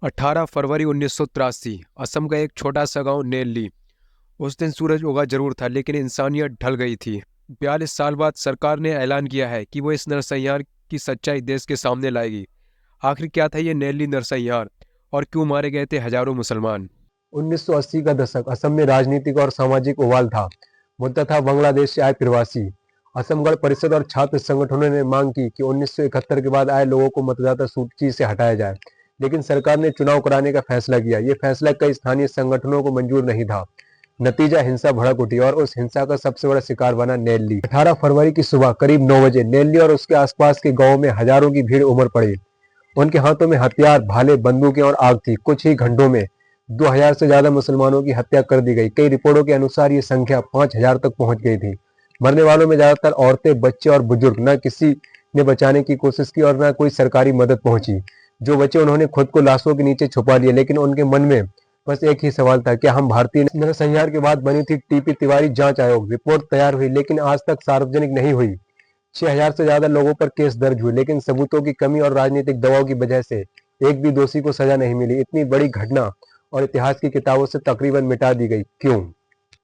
18 फरवरी 1983 असम का एक छोटा सा गांव नेल्ली। उस दिन सूरज उगा जरूर था, लेकिन इंसानियत ढल गई थी। 42 साल बाद सरकार ने ऐलान किया है कि वो इस नरसंहार की सच्चाई देश के सामने लाएगी। आखिर क्या था ये नेल्ली नरसंहार और क्यों मारे गए थे हजारों मुसलमान? 1980 का दशक असम में राजनीतिक और सामाजिक उबाल था। मुद्दा था बांग्लादेश से आए प्रवासी। असम गण परिषद और छात्र संगठनों ने मांग की कि 1971 के बाद आए लोगों को मतदाता सूची से हटाया जाए, लेकिन सरकार ने चुनाव कराने का फैसला किया। ये फैसला कई स्थानीय संगठनों को मंजूर नहीं था। नतीजा हिंसा भड़क उठी और उस हिंसा का सबसे बड़ा शिकार बना नेल्ली। 18 फरवरी की सुबह करीब 9 बजे नेल्ली और उसके आसपास के गांवों में हजारों की भीड़ उमड़ पड़ी। उनके हाथों में हथियार, भाले, बंदूकें और आग थी। कुछ ही घंटों में 2000 से ज्यादा मुसलमानों की हत्या कर दी गई। कई रिपोर्टों के अनुसार ये संख्या 5000 तक पहुंच गई थी। मरने वालों में ज्यादातर औरतें, बच्चे और बुजुर्ग। न किसी ने बचाने की कोशिश की और न कोई सरकारी मदद पहुंची। जो बचे उन्होंने खुद को लाशों के नीचे छुपा लिया, लेकिन उनके मन में बस एक ही सवाल था, क्या हम भारतीय? नरसंहार के बाद बनी थी टीपी तिवारी जांच आयोग। रिपोर्ट तैयार हुई, लेकिन आज तक सार्वजनिक नहीं हुई। 6000 से ज्यादा लोगों पर केस दर्ज हुए, लेकिन सबूतों की कमी और राजनीतिक दबाव की वजह से एक भी दोषी को सजा नहीं मिली। इतनी बड़ी घटना और इतिहास की किताबों से तकरीबन मिटा दी गई। क्यों?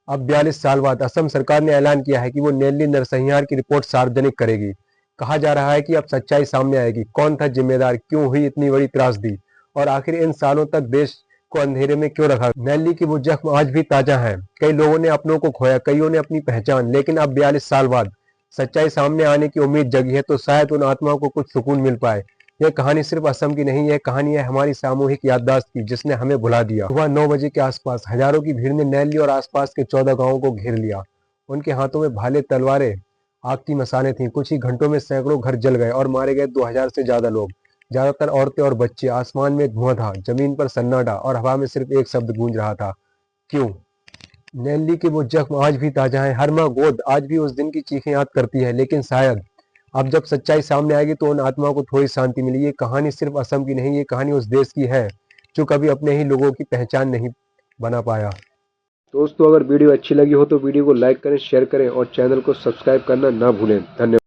अब 42 साल बाद असम सरकार ने ऐलान किया है कि वो नेल्ली नरसंहार की रिपोर्ट सार्वजनिक करेगी। कहा जा रहा है कि अब सच्चाई सामने आएगी। कौन था जिम्मेदार? क्यों हुई इतनी बड़ी त्रासदी? और आखिर इन सालों तक देश को अंधेरे में क्यों रखा? नेल्ली की वो जख्म आज भी ताजा है। कई लोगों ने अपनों को खोया, कईयों ने अपनी पहचान, लेकिन अब 42 साल बाद सच्चाई सामने आने की उम्मीद जगी है, तो शायद उन आत्माओं को कुछ सुकून मिल पाए। यह कहानी सिर्फ असम की नहीं, यह कहानी है हमारी सामूहिक याददाश्त की, जिसने हमें भुला दिया। सुबह 9 बजे के आसपास हजारों की भीड़ ने नैली और आसपास के 14 गांवों को घेर लिया। उनके हाथों में भाले, तलवारें, आग की मसालें थीं। कुछ ही घंटों में सैकड़ों घर जल गए और मारे गए 2000 से ज्यादा लोग, ज्यादातर औरतें और बच्चे। आसमान में धुआं था, जमीन पर सन्नाटा और हवा में सिर्फ एक शब्द गूंज रहा था, क्यों? नैली के वो जख्म आज भी ताजा है। हर माँ गोद आज भी उस दिन की चीखें याद करती है, लेकिन शायद अब जब सच्चाई सामने आएगी तो उन आत्माओं को थोड़ी शांति मिली। ये कहानी सिर्फ असम की नहीं, ये कहानी उस देश की है जो कभी अपने ही लोगों की पहचान नहीं बना पाया। दोस्तों, अगर वीडियो अच्छी लगी हो तो वीडियो को लाइक करें, शेयर करें और चैनल को सब्सक्राइब करना ना भूलें। धन्यवाद।